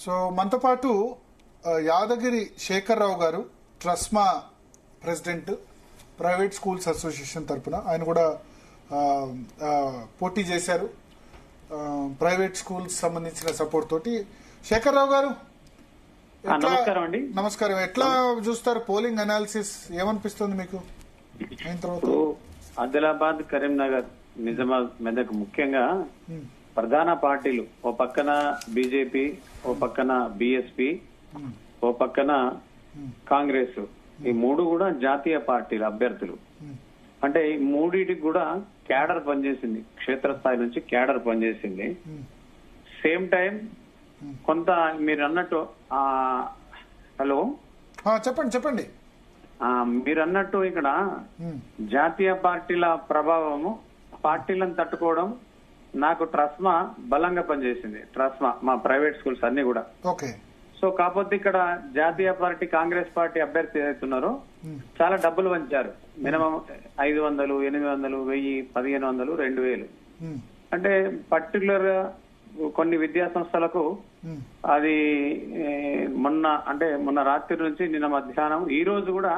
So మనతో పాటు యాదగిరి శేఖర్ రావు గారు, TRSMA president, private schools association తరఫున ఆయన కూడా పోటీ చేశారు ప్రైవేట్ స్కూల్స్ సంబంధించిన సపోర్ట్ తోటి. శేఖర్ రావు గారు నమస్కారం అండి. నమస్కారం. ఎట్లా చూస్తారు పోలింగ్ అనాలిసిస్? ఏమనిపిస్తుంది మీకు అయిన తర్వాత? ఆదిలాబాద్, కరీంనగర్, నిజామాబాద్, మెదక్ ముఖ్యంగా ప్రధాన పార్టీలు, ఓ పక్కన బీజేపీ, ఓ పక్కన బీఎస్పీ, ఓ పక్కన కాంగ్రెస్, ఈ మూడు కూడా జాతీయ పార్టీల అభ్యర్థులు. అంటే ఈ మూడింటికి కూడా క్యాడర్ పనిచేసింది, క్షేత్రస్థాయి నుంచి క్యాడర్ పనిచేసింది. సేమ్ టైం కొంత మీరు అన్నట్టు హలో చెప్పండి. మీరు అన్నట్టు ఇక్కడ జాతీయ పార్టీల ప్రభావము, పార్టీలను తట్టుకోవడం నాకు ట్రస్మా బలంగా పనిచేసింది. ట్రస్మా మా ప్రైవేట్ స్కూల్స్ అన్ని కూడా. సో కాకపోతే ఇక్కడ జాతీయ పార్టీ కాంగ్రెస్ పార్టీ అభ్యర్థి ఏదైతున్నారో చాలా డబ్బులు వంచారు. మినిమం 500, 800, 1000, 1500, 2000. అంటే పర్టికులర్ గా కొన్ని విద్యా సంస్థలకు అది మొన్న రాత్రి నుంచి నిన్న మధ్యాహ్నం ఈ రోజు కూడా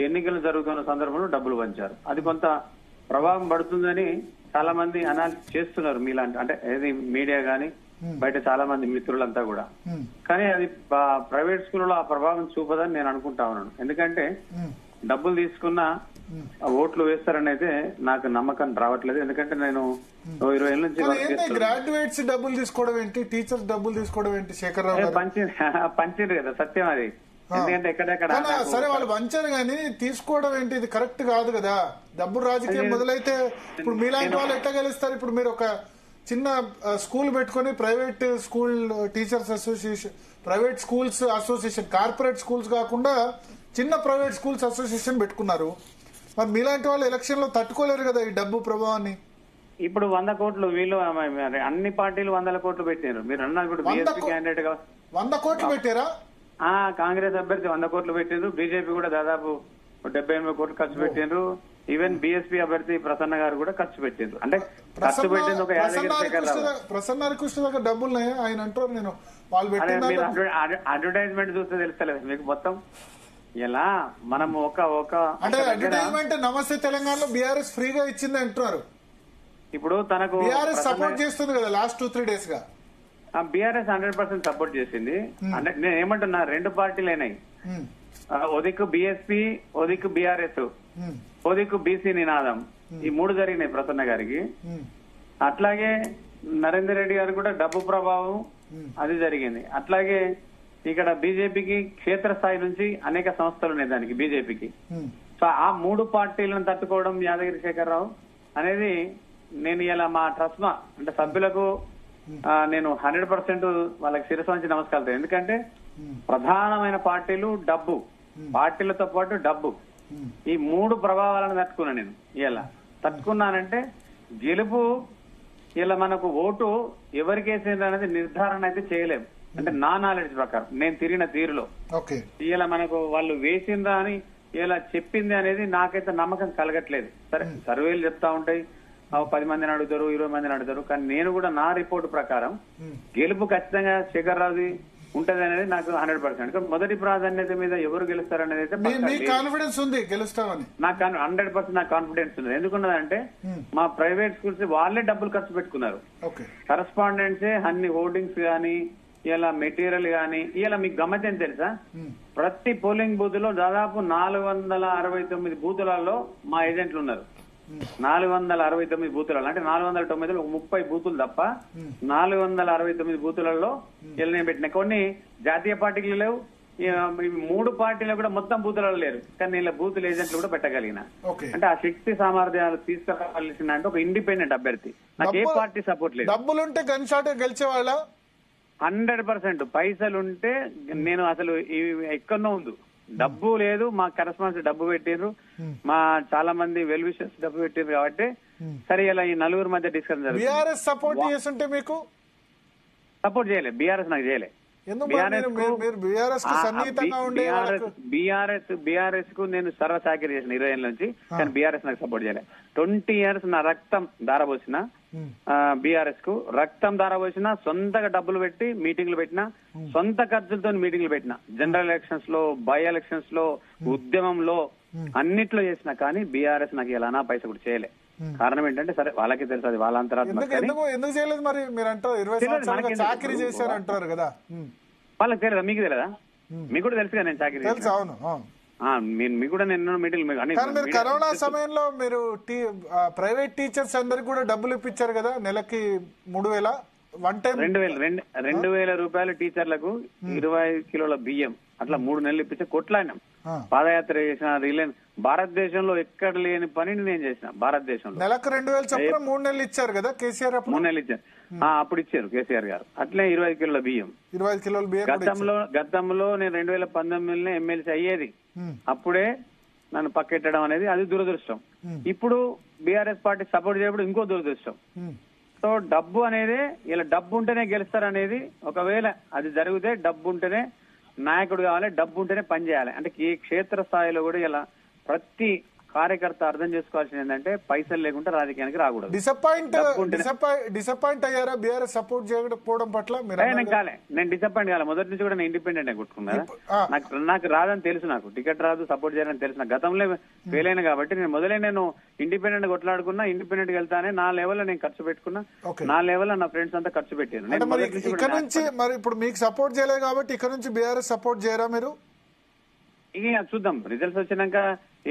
ఎన్నికలు జరుగుతున్న సందర్భంలో డబ్బులు పంచారు. అది కొంత ప్రభావం పడుతుందని చాలా మంది అనాలిసిస్ చేస్తున్నారు మీలాంటి, అంటే ఏది మీడియా గాని బయట చాలా మంది మిత్రులంతా కూడా. కానీ అది ప్రైవేట్ స్కూల్లో ఆ ప్రభావం చూపదని నేను అనుకుంటా ఉన్నాను. ఎందుకంటే డబ్బులు తీసుకున్న ఓట్లు వేస్తారని అయితే నాకు నమ్మకం రావట్లేదు. ఎందుకంటే నేను 20 ఏళ్ళ నుంచి గ్రాడ్యుయేట్స్ డబ్బులు తీసుకోవడం ఏంటి, టీచర్స్ డబ్బులు తీసుకోవడం ఏంటి? శేఖర్ రావు పంచింది కదా, సత్యం అది. ఎందుకంటే ఎక్కడెక్కడ సరే వాళ్ళు పంచారు కానీ తీసుకోవడం ఏంటి? ఇది కరెక్ట్ కాదు కదా. డబ్బులు రాజకీయం మొదలైతే ఇప్పుడు మీలాంటి వాళ్ళు ఎట్లా గెలుస్తారు? ఇప్పుడు మీరు ఒక చిన్న స్కూల్ పెట్టుకుని private school teachers association, private schools association, corporate schools కాకుండా చిన్న ప్రైవేట్ స్కూల్స్ అసోసియేషన్ పెట్టుకున్నారు. మరి మీలాంటి వాళ్ళు ఎలక్షన్ లో తట్టుకోలేరు కదా ఈ డబ్బు ప్రభావాన్ని. ఇప్పుడు 100 కోట్లు వీళ్ళు అన్ని పార్టీలు 100 కోట్లు పెట్టారు. మీరు అన్నారు ఇప్పుడు బీఎస్పీ క్యాండిడేట్ గా 100 కోట్లు పెట్టారా? కాంగ్రెస్ అభ్యర్థి 100 కోట్లు పెట్టారు. బీజేపీ కూడా దాదాపు 70-80 కోట్లు ఖర్చు పెట్టారు. ఈవెన్ బీఎస్పీ అభ్యర్థి ప్రసన్న గారు కూడా ఖర్చు పెట్టారు. అంటే ఖర్చు పెట్టింది ఒక ప్రసన్న కృష్ణ దగ్గర డబ్బులు ఆయన అంటారు. నేను వాళ్ళు అడ్వర్టైజ్మెంట్ చూస్తే తెలుస్తలేదు మీకు మొత్తం. ఇలా మనము ఒక అంటే అడ్వర్టైజ్మెంట్ నమస్తే తెలంగాణలో బీఆర్ఎస్ ఫ్రీగా ఇచ్చింది అంటున్నారు. ఇప్పుడు తనకు బీఆర్ఎస్ సపోర్ట్ చేస్తుంది కదా లాస్ట్ 2-3 days గా. బీఆర్ఎస్ 100% సపోర్ట్ చేసింది. అంటే నేను ఏమంటున్నా, 2 పార్టీలు అయినాయి. ఓదిక్కు బీఎస్పీ, ఓదిక్కు బీఆర్ఎస్, ఓదిక్కు బీసీ నినాదం, ఈ 3 జరిగినాయి ప్రసన్న గారికి. అట్లాగే నరేందర్ రెడ్డి గారు కూడా డబ్బు ప్రభావం అది జరిగింది. అట్లాగే ఇక్కడ బీజేపీకి క్షేత్రస్థాయి నుంచి అనేక సంస్థలు ఉన్నాయి దానికి బీజేపీకి. సో ఆ 3 పార్టీలను తట్టుకోవడం యాదగిరి శేఖర్ రావు అనేది నేను ఇలా మా ట్రస్మా అంటే సభ్యులకు నేను 100% వాళ్ళకి శిరస్సు వంచి నమస్కారం. ఎందుకంటే ప్రధానమైన పార్టీలు, డబ్బు, పార్టీలతో పాటు డబ్బు, ఈ 3 ప్రభావాలను తట్టుకున్నా నేను. ఇలా తట్టుకున్నానంటే గెలుపు ఇలా మనకు ఓటు ఎవరికేసింది అనేది నిర్ధారణ అయితే చేయలేము. అంటే నా నాలెడ్జ్ ప్రకారం నేను తిరిగిన తీరులో ఇలా మనకు వాళ్ళు వేసిందా అని ఇలా చెప్పింది అనేది నాకైతే నమ్మకం కలగట్లేదు. సరే సర్వేలు చెప్తా ఉంటాయి, 10 మందిని అడుగుతారు, 20 మందిని అడుగుతారు. కానీ నేను కూడా నా రిపోర్ట్ ప్రకారం గెలుపు ఖచ్చితంగా శేఖర్ రావుది ఉంటది అనేది నాకు 100%. మొదటి ప్రాధాన్యత మీద ఎవరు గెలుస్తారనేది అయితే కాన్ఫిడెన్స్ ఉంది, గెలుస్తామని నాకు 100% నాకు కాన్ఫిడెన్స్ ఉంది. ఎందుకున్నదంటే మా ప్రైవేట్ స్కూల్స్ వాళ్ళే డబ్బులు ఖర్చు పెట్టుకున్నారు. కరస్పాండెంట్సే అన్ని హోర్డింగ్స్ గానీ, ఇలా మెటీరియల్ గానీ. ఇలా మీకు గమ్మతేం తెలుసా, ప్రతి పోలింగ్ బూత్ లో దాదాపు 469 బూతులలో మా ఏజెంట్లు ఉన్నారు. 469 బూతులలో అంటే 409లో 30 బూతులు తప్ప 469 బూతులలో నేను పెట్టిన. కొన్ని జాతీయ పార్టీలు లేవు, 3 పార్టీలు కూడా మొత్తం బూతులలో లేరు. కానీ ఇలా బూతుల ఏజెంట్లు కూడా పెట్టగలిగిన. అంటే ఆ శక్తి సామర్థ్యాలు తీసుకురావాల్సిన అంటే ఒక ఇండిపెండెంట్ అభ్యర్థి. నాకు ఏ పార్టీ సపోర్ట్ లేదు. డబ్బులుంటే గన్ షాట్ గెలిచేవాళ్ళ 100%. పైసలుంటే నేను అసలు ఎక్కడో ఉంది. డబ్బు లేదు, మా కరెస్పాండెంట్స్ డబ్బు పెట్టిండ్రు, మా చాలా మంది వెల్ విషర్స్ డబ్బు పెట్టిండ్రు. కాబట్టి సరే ఇలా ఈ 4 మధ్య డిస్కషన్ జరుగుతుంది. బీఆర్ఎస్ సపోర్ట్ చేస్తుంటే మీకు సపోర్ట్ చేయలేదు, బీఆర్ఎస్ నాకు చేయలే. ఎందుకు మీరు బీఆర్ఎస్ కు సన్నిహితంగా ఉండే బీఆర్ఎస్ కు నేను సర్వ చాకరీ చేసిన 20 ఏళ్ళ నుంచి, కానీ బీఆర్ఎస్ నాకు సపోర్ట్ చేయలేదు. 20 years నా రక్తం దారబోసిన బీఆర్ఎస్ కు, రక్తం దారబోసిన, సొంతగా డబ్బులు పెట్టి మీటింగ్లు పెట్టినా, సొంత ఖర్చులతో మీటింగ్లు పెట్టినా, జనరల్ ఎలక్షన్స్ లో, బై ఎలక్షన్స్ లో, ఉద్యమంలో అన్నిట్లో చేసిన, కానీ బీఆర్ఎస్ నాకు ఎలానా పైసా కూడా చేయలే. కారణం ఏంటంటే సరే వాళ్ళకి తెలుసు, అది వాళ్ళ అంతరాత్మ. ఎందుకు చేయలేదు మరి? మీరు అంటారు 20 సంవత్సరాలుగా చాకరీ చేశారు అంటారు కదా, వాళ్ళకి తెలియదా? మీకు తెలియదా? మీకు కూడా తెలుసు కదా నేను చాకరీ తెలుసు. అవును, మీకు కూడా నేను మీటింగ్. కరోనా సమయంలో మీరు ప్రైవేట్ టీచర్స్ అందరికి కూడా డబ్బులు ఇప్పించారు కదా, నెలకి 3,000 వన్ టైం 2,000 రూపాయలు టీచర్లకు 25 కిలోల బియ్యం అట్లా 3 నెలలు ఇప్పించి కొట్లాడినాం. పాదయాత్ర చేసిన, రిలయన్స్ భారతదేశంలో ఎక్కడ లేని పనిని నేను చేసిన. భారతదేశంలో నెలకు 2,000 చొప్పున 3 నెలలు ఇచ్చారు కదా కేసీఆర్. 3 నెలలు ఇచ్చారు, అప్పుడు ఇచ్చారు కేసీఆర్ గారు. అట్లే 25 కిలోల బియ్యం. 25 కిలోల బియ్యం గతంలో నేను 2019 ఎమ్మెల్సీ అయ్యేది. అప్పుడే నన్ను పక్కెట్టడం అనేది అది దురదృష్టం. ఇప్పుడు బీఆర్ఎస్ పార్టీ సపోర్ట్ చేయడం ఇంకో దురదృష్టం. సో డబ్బు అనేది, ఇలా డబ్బు ఉంటేనే గెలుస్తారనేది, ఒకవేళ అది జరిగితే డబ్బు ఉంటేనే నాయకుడు కావాలి, డబ్బు ఉంటేనే పని చేయాలి. అంటే ఈ క్షేత్ర స్థాయిలో కూడా ఇలా ప్రతి కార్యకర్త అర్థం చేసుకోవాల్సింది ఏంటంటే పైసలు లేకుంటే రాజకీయానికి రాకూడదు. డిసప్పాయింట్ అయ్యారా బీఆర్ఎస్ సపోర్ట్ చేయకపోవడం పట్ల? నేను డిసప్పాయింట్ కాలే. మొదటి నుంచి కూడా నేను ఇండిపెండెంట్ కొట్టుకున్నాను. నాకు రాదని తెలుసు, నాకు టికెట్ రాదు, సపోర్ట్ చేయాలని తెలుసు. నాకు గతంలో ఫెయిల్ అయినా కాబట్టి నేను ఇండిపెండెంట్ కొట్లాడుకున్నా, ఇండిపెండెంట్ వెళ్తానే నా లెవెల్లో నేను ఖర్చు పెట్టుకున్నా, నా లెవెల్లో నా ఫ్రెండ్స్ అంతా ఖర్చు పెట్టాను. ఇక్కడ నుంచి మరి ఇప్పుడు మీకు సపోర్ట్ చేయలేదు కాబట్టి ఇక్కడ నుంచి బీఆర్ఎస్ సపోర్ట్ చేయరా మీరు? ఇక చూద్దాం, రిజల్ట్స్ వచ్చినాక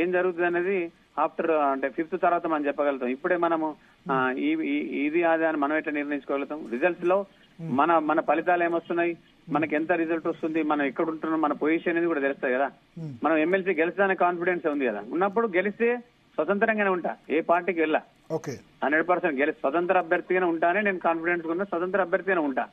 ఏం జరుగుతుంది అనేది ఆఫ్టర్, అంటే 5th తర్వాత మనం చెప్పగలుగుతాం. ఇప్పుడే మనము ఇది అదే అని మనం ఎట్లా నిర్ణయించుకోగలుగుతాం? రిజల్ట్స్ లో మన ఫలితాలు ఏమొస్తున్నాయి, మనకి ఎంత రిజల్ట్ వస్తుంది, మనం ఎక్కడ ఉంటున్నాం, మన పొజిషన్ అనేది కూడా తెలుస్తాయి కదా. మనం ఎమ్మెల్సీ గెలుస్తానే కాన్ఫిడెన్స్ ఉంది కదా. ఉన్నప్పుడు గెలిస్తే స్వతంత్రంగానే ఉంటా, ఏ పార్టీకి వెళ్ళా. 100% స్వతంత్ర అభ్యర్థిగానే ఉంటానే నేను కాన్ఫిడెన్స్ ఉన్నా, స్వతంత్ర అభ్యర్థిగానే ఉంటా.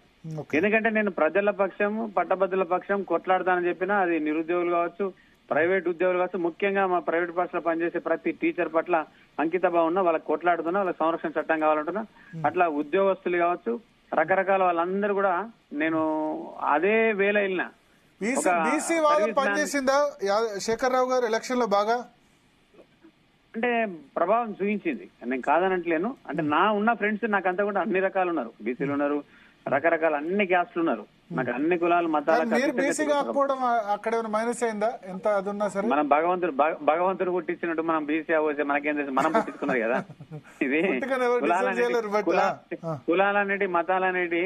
ఎందుకంటే నేను ప్రజల పక్షం, పట్టభద్రుల పక్షం కొట్లాడతానని చెప్పినా, అది నిరుద్యోగులు కావచ్చు, ప్రైవేట్ ఉద్యోగులు కావచ్చు, ముఖ్యంగా మా ప్రైవేట్ పార్టీలో పనిచేసే ప్రతి టీచర్ పట్ల అంకిత భావం, వాళ్ళకి కొట్లాడుతున్నా, వాళ్ళకి సంరక్షణ చట్టం కావాలంటున్నా, అట్లా ఉద్యోగస్తులు కావచ్చు, రకరకాల వాళ్ళందరూ కూడా నేను అదే వేళ వెళ్ళిన. బీసీ వాదం పనిచేసిందా శేఖర్ రావు గారు ఎలక్షన్ లో బాగా? అంటే ప్రభావం చూపించింది, నేను కాదనట్లేను. అంటే నా ఉన్న ఫ్రెండ్స్ నాకంతా కూడా అన్ని రకాలు ఉన్నారు, బీసీలు ఉన్నారు, రకరకాల అన్ని క్యాస్ట్లు ఉన్నారు, నాకు అన్ని కులాలు మతాలు. అక్కడ మైనస్ అయిందా? ఎంత అది ఉన్నా సరే మనం భగవంతుడు పుట్టించినట్టు మనం బీసీ అవ్వచ్చే, మనకేం తెలుసు, మనం పుట్టించుకున్నారు కదా. ఇది కులాలనేటి, మతాలనేటి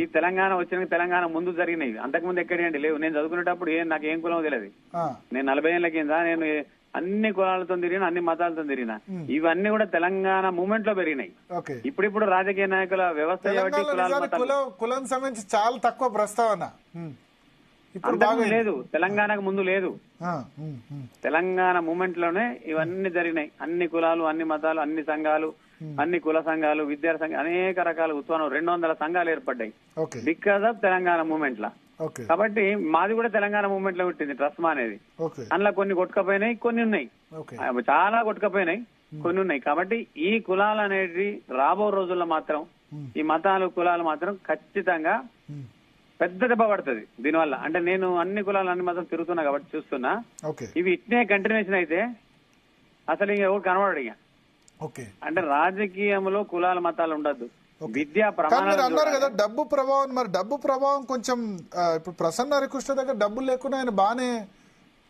ఈ తెలంగాణ వచ్చిన తెలంగాణ ముందు జరిగినాయి. అంతకుముందు ఎక్కడేంటి లేవు. నేను చదువుకునేటప్పుడు నాకేం కులం తెలియదు. నేను 40 ఏళ్ల కింద నేను అన్ని కులాలతో తిరిగిన, అన్ని మతాలతో తిరిగిన. ఇవన్నీ కూడా తెలంగాణ మూమెంట్ లో పెరిగినాయి. ఇప్పుడు రాజకీయ నాయకుల వ్యవస్థ కులం సంబంధించి చాలా తక్కువ ప్రస్తావన లేదు, తెలంగాణకు ముందు లేదు. తెలంగాణ మూమెంట్ లోనే ఇవన్నీ జరిగినాయి. అన్ని కులాలు, అన్ని మతాలు, అన్ని సంఘాలు, అన్ని కుల సంఘాలు, విద్యార్థి సంఘాలు, అనేక రకాల ఉత్పన్నం 200 సంఘాలు ఏర్పడ్డాయి బికాజ్ ఆఫ్ తెలంగాణ మూమెంట్ లా. కాబట్టి మాది కూడా తెలంగాణ మూమెంట్ లో పుట్టింది ట్రస్మా అనేది. అందులో కొన్ని కొట్టుకపోయినాయి, కొన్ని ఉన్నాయి, చాలా కొట్టుకపోయినాయి, కొన్ని ఉన్నాయి. కాబట్టి ఈ కులాలు అనేది రాబో రోజుల్లో మాత్రం, ఈ మతాలు కులాలు మాత్రం ఖచ్చితంగా పెద్ద దెబ్బ పడుతుంది దీనివల్ల. అంటే నేను అన్ని కులాలు, అన్ని మతాలు తిరుగుతున్నా కాబట్టి చూస్తున్నా, ఇవి ఇట్నే కంటిన్యూషన్ అయితే అసలు ఇంక ఎవరు కనబడడు. ఇక అంటే రాజకీయంలో కులాల మతాలు ఉండద్దు, విద్యా ప్రమాణాలు అన్నారు కదా. డబ్బు ప్రభావం, మరి డబ్బు ప్రభావం కొంచెం ఇప్పుడు ప్రసన్న హరికృష్ణ దగ్గర డబ్బులు లేకుండా ఆయన బానే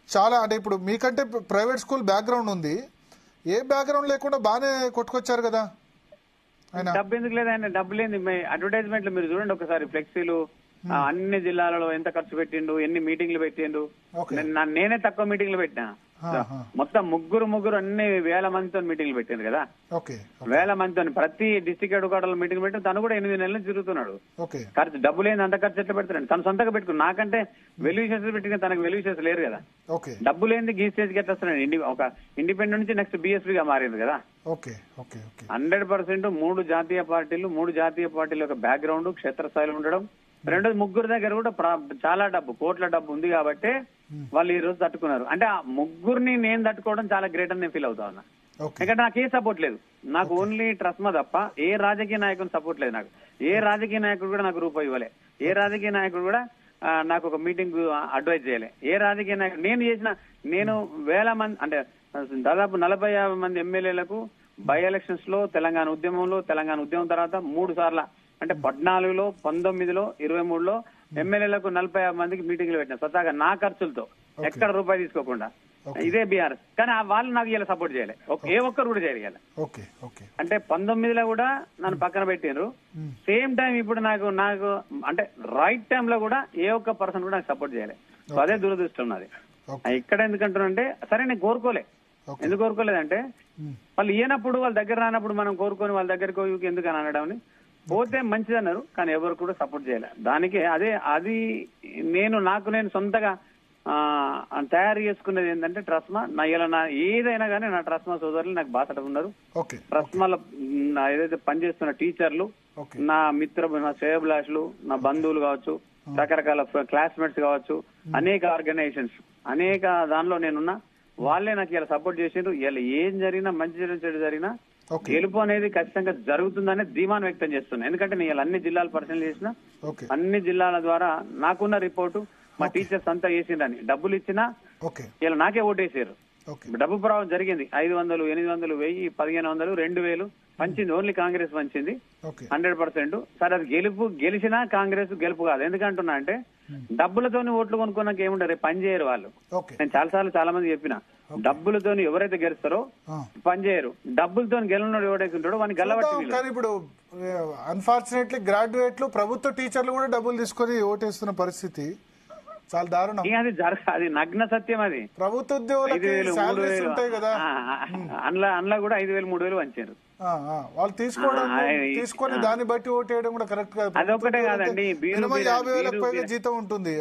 చాలా, అంటే ఇప్పుడు మీకంటే ప్రైవేట్ స్కూల్ బ్యాక్గ్రౌండ్ ఉంది, ఏ బ్యాక్గ్రౌండ్ లేకుండా బానే కొట్టుకొచ్చారు కదా ఆయన. డబ్బు ఎందుకు లేదు? ఆయన డబ్బు లేని అడ్వర్టైజ్మెంట్లు మీరు చూడండి ఒకసారి, ఫ్లెక్సీలు అన్ని జిల్లాలలో ఎంత ఖర్చు పెట్టిండు, ఎన్ని మీటింగ్లు పెట్టిండు. నేనే తక్కువ మీటింగ్లు పెట్టినా, మొత్తం ముగ్గురు అన్ని వేల మందితో మీటింగ్లు పెట్టారు కదా. వేల మందితో ప్రతి డిస్ట్రిక్ట్ హెడ్ క్వార్టర్ మీటింగ్ పెట్టి తను కూడా 8 నెలలు తిరుగుతున్నాడు. ఖర్చు డబ్బు లేని అంత ఖర్చు ఎట్లా పెడతాడు? తను సొంతగా పెట్టుకుని, నాకంటే వెల్విషర్స్ పెట్టిన తనకు వెల్విషర్స్ లేరు కదా. డబ్బు లేని ఈ స్టేజ్కి ఎట్లా వస్తున్నాడు? ఒక ఇండిపెండెంట్ నుంచి నెక్స్ట్ బీఎస్పీ గా మారింది కదా. 100% 3 జాతీయ పార్టీలు యొక్క బ్యాక్గ్రౌండ్ క్షేత్రస్థాయిలో ఉండడం. రెండోది ముగ్గురు దగ్గర కూడా చాలా డబ్బు, కోట్ల డబ్బు ఉంది కాబట్టి వాళ్ళు ఈ రోజు తట్టుకున్నారు. అంటే ఆ ముగ్గురిని నేను తట్టుకోవడం చాలా గ్రేట్ అని నేను ఫీల్ అవుతా ఉన్నా. ఎందుకంటే నాకు ఏ సపోర్ట్ లేదు, నాకు ఓన్లీ ట్రస్మా తప్ప ఏ రాజకీయ నాయకుని సపోర్ట్ లేదు. నాకు ఏ రాజకీయ నాయకుడు కూడా నాకు రూపాయి ఇవ్వలే, ఏ రాజకీయ నాయకుడు కూడా నాకు ఒక మీటింగ్ అడ్వైజ్ చేయలే. ఏ రాజకీయ నాయకుడు నేను వేల మంది అంటే దాదాపు 40-50 మంది ఎమ్మెల్యేలకు బై ఎలక్షన్స్ లో తెలంగాణ ఉద్యమం తర్వాత 3 సార్ల అంటే 14లో, 19లో, 23లో ఎమ్మెల్యేలకు 40-50 మందికి మీటింగ్లు పెట్టిన స్వతహాగా నా ఖర్చులతో, ఎక్కడ రూపాయి తీసుకోకుండా. ఇదే బీఆర్ఎస్. కానీ వాళ్ళు నాకు ఇలా సపోర్ట్ చేయలే, ఏ ఒక్కరు కూడా చేయగల. అంటే 19లో కూడా నన్ను పక్కన పెట్టిండ్రు. సేమ్ టైం ఇప్పుడు నాకు అంటే రైట్ టైం లో కూడా ఏ ఒక్క పర్సన్ కూడా నాకు సపోర్ట్ చేయలే. సో అదే దురదృష్టం నాది. ఇక్కడ ఎందుకంటున్నానంటే సరే నేను కోరుకోలే. ఎందుకు కోరుకోలేదంటే వాళ్ళు ఇయ్యనప్పుడు, వాళ్ళ దగ్గర రానప్పుడు మనం కోరుకొని వాళ్ళ దగ్గరికి ఎందుకు అని అనడం, పోతే మంచిది అన్నారు. కానీ ఎవరు కూడా సపోర్ట్ చేయలే. దానికి అది నేను సొంతగా తయారు చేసుకున్నది ఏంటంటే ట్రస్మా. నా ఏదైనా కానీ నా ట్రస్మా సోదరులు నాకు బాసట ఉన్నారు. ట్రస్మాలో ఏదైతే పనిచేస్తున్న టీచర్లు, నా నా శ్రేయభిలాషులు, నా బంధువులు కావచ్చు, రకరకాల క్లాస్మేట్స్ కావచ్చు, అనేక ఆర్గనైజేషన్స్, అనేక దానిలో నేనున్నా. వాళ్ళే నాకు ఇలా సపోర్ట్ చేసిండ్రు. ఇలా ఏం జరిగినా, మంచి చెడు జరిగినా గెలుపు అనేది ఖచ్చితంగా జరుగుతుందనే ధీమాను వ్యక్తం చేస్తున్నా. ఎందుకంటే నేను అన్ని జిల్లాలు పరిశీలన చేసిన, అన్ని జిల్లాల ద్వారా నాకున్న రిపోర్టు మా టీచర్స్ అంతా చేసిండని. డబ్బులు ఇచ్చినా ఇలా నాకే ఓటేసారు. డబ్బు ప్రభావం జరిగింది. 500, 800, 1000, 1500, 2000 పంచింది. ఓన్లీ కాంగ్రెస్ పంచింది 100%. సరే అది గెలిచినా కాంగ్రెస్ గెలుపు కాదు. ఎందుకంటున్నా అంటే డబ్బులతోని ఓట్లు కొనుక్కున్నాక ఏముంటారు, రేపు పని చేయరు వాళ్ళు. నేను చాలా మంది చెప్పిన, డబ్బులతోని ఎవరైతే గెలుస్తారో పని చేయరు. డబ్బులతో గెలవడు ఎవడైతే ఉంటాడో వాడిని గెలవట్టి. కానీ ఇప్పుడు అన్ఫార్చునేట్లీ గ్రాడ్యుయేట్లు, ప్రభుత్వ టీచర్లు కూడా డబ్బులు తీసుకొని ఓటేస్తున్న పరిస్థితి చాలా దారుణం. అది నగ్న సత్యం. అది ప్రభుత్వ ఉద్యోగులకి సాలరీస్ ఉంటాయి కదా, అందులో కూడా 5000, 3000 వంచారు. వాళ్ళు తీసుకొని దాన్ని బట్టి ఓటేయడం కూడా కరెక్ట్ కాదు. అదొకటే కాదండి, 50,000 పైగా జీతం ఉంటుంది.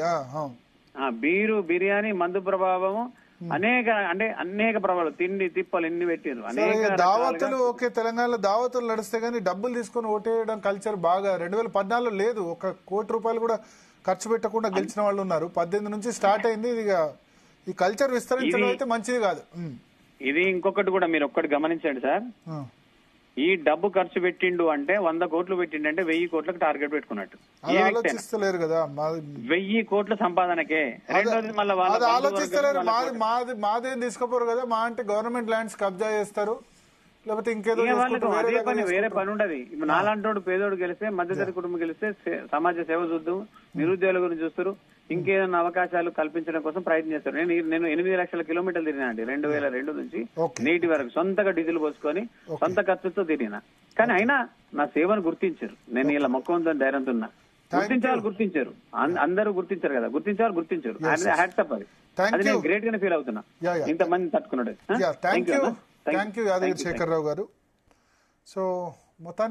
బీరు, బిర్యానీ, మందు ప్రభావము, అనేక ప్రభావాలు, తిండి తిప్పలు ఎన్ని పెట్టారు. దావతులు తెలంగాణలో దావతులు నడిస్తే గానీ డబ్బులు తీసుకొని ఓటేయడం కల్చర్ బాగా 2014లో లేదు. 1 కోటి రూపాయలు కూడా ఖర్చు పెట్టకుండా గెలిచిన వాళ్ళు ఉన్నారు. 18 నుంచి స్టార్ట్ అయింది. ఈ కల్చర్ విస్తరించడం అయితే మంచిది కాదు. ఇది ఇంకొకటి కూడా మీరు ఒక్కటి గమనించండి సార్. ఈ డబ్బు ఖర్చు పెట్టిండు అంటే 100 కోట్లు పెట్టిండు అంటే 1000 కోట్లకు టార్గెట్ పెట్టుకున్నట్టు. ఆలోచిస్తలేరు కదా, 1000 కోట్ల సంపాదనకే. రెండోది మళ్ళీ ఆలోచిస్తలేరు. మాదేం తీసుకోపోరు కదా, మా అంటే గవర్నమెంట్ ల్యాండ్స్ కబ్జా చేస్తారు, లేకపోతే ఇంకేదో వేరే పని ఉండదు. ఇప్పుడు నాలాంటి పేదోడు గెలిస్తే, మధ్యతరగతి కుటుంబం గెలిస్తే సమాజ సేవ చూద్దాం, నిరుద్యోగుల గురించి చూస్తారు, ఇంకేదైనా అవకాశాలు కల్పించడం కోసం ప్రయత్నం చేస్తారు. నేను 8 లక్షల కిలోమీటర్లు తిరిగినా అండి 2002 నుంచి నేటి వరకు. సొంతగా డీజిల్ పోసుకొని సొంత ఖర్చుతో తిరిగినా. కానీ అయినా నా సేవను గుర్తించారు. నేను ఇలా మొక్కవంతో ధైర్యంతో ఉన్నా. గుర్తించారు. అందరూ గుర్తించారు కదా, గుర్తించారు. హ్యాట్సప్ అది నేను గ్రేట్ గానే ఫీల్ అవుతున్నా, ఇంతమంది తట్టుకున్నాడు. థ్యాంక్ యూ యాదగిరి శేఖర్ రావు గారు. సో మొత్తానికి